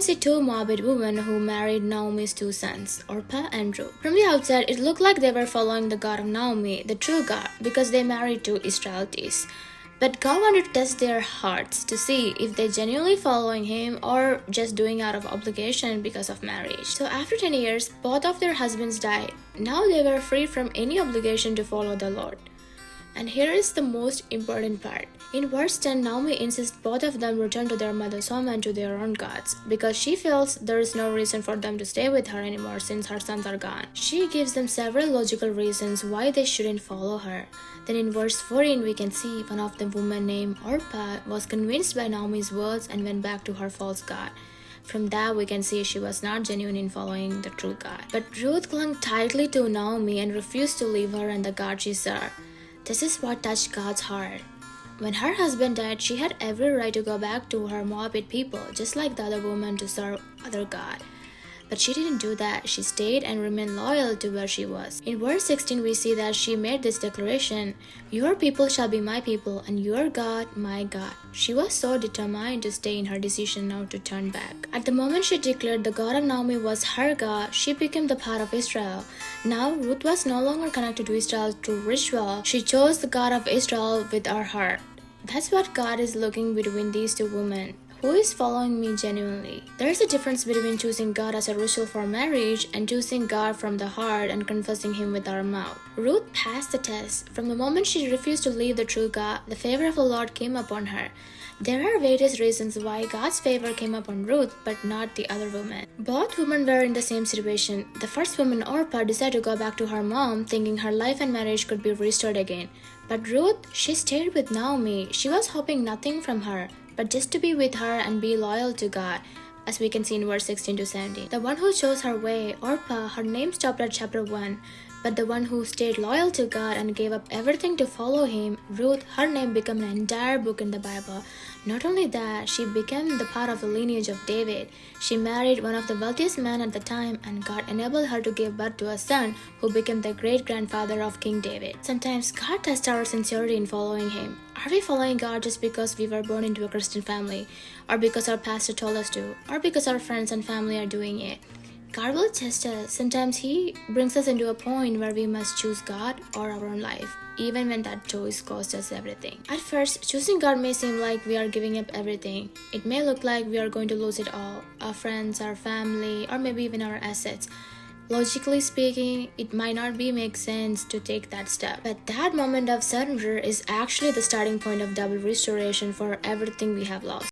See two Moabite women who married Naomi's two sons, Orpah and Ruth. From the outside, it looked like they were following the God of Naomi, the true God, because they married two Israelites. But God wanted to test their hearts to see if they genuinely following Him or just doing out of obligation because of marriage. So after 10 years, both of their husbands died. Now they were free from any obligation to follow the Lord. And here is the most important part. In verse 10, Naomi insists both of them return to their mother's home and to their own gods, because she feels there is no reason for them to stay with her anymore since her sons are gone. She gives them several logical reasons why they shouldn't follow her. Then in verse 14, we can see one of the women named Orpah was convinced by Naomi's words and went back to her false god. From that, we can see she was not genuine in following the true God. But Ruth clung tightly to Naomi and refused to leave her and the God she served. This is what touched God's heart. When her husband died, she had every right to go back to her Moabite people, just like the other woman, to serve other God. But she didn't do that. She stayed and remained loyal to where she was. In verse 16, we see that she made this declaration, "Your people shall be my people, and your God my God." She was so determined to stay in her decision not to turn back. At the moment she declared the God of Naomi was her God, she became the part of Israel. Now Ruth was no longer connected to Israel through ritual. She chose the God of Israel with her heart. That's what God is looking between these two women. Who is following me genuinely? There is a difference between choosing God as a ritual for marriage and choosing God from the heart and confessing Him with our mouth. Ruth passed the test. From the moment she refused to leave the true God, the favor of the Lord came upon her. There are various reasons why God's favor came upon Ruth, but not the other women. Both women were in the same situation. The first woman, Orpah, decided to go back to her mom, thinking her life and marriage could be restored again. But Ruth, she stayed with Naomi. She was hoping nothing from her, but just to be with her and be loyal to God, as we can see in verse 16 to 17. The one who chose her way, Orpah, her name stopped at chapter 1. But the one who stayed loyal to God and gave up everything to follow Him, Ruth, her name became an entire book in the Bible. Not only that, she became the part of the lineage of David. She married one of the wealthiest men at the time, and God enabled her to give birth to a son who became the great-grandfather of King David. Sometimes God tests our sincerity in following Him. Are we following God just because we were born into a Christian family, or because our pastor told us to, or because our friends and family are doing it? God will test us. Sometimes He brings us into a point where we must choose God or our own life, even when that choice costs us everything. At first, choosing God may seem like we are giving up everything. It may look like we are going to lose it all, our friends, our family, or maybe even our assets. Logically speaking, it might not make sense to take that step. But that moment of surrender is actually the starting point of double restoration for everything we have lost.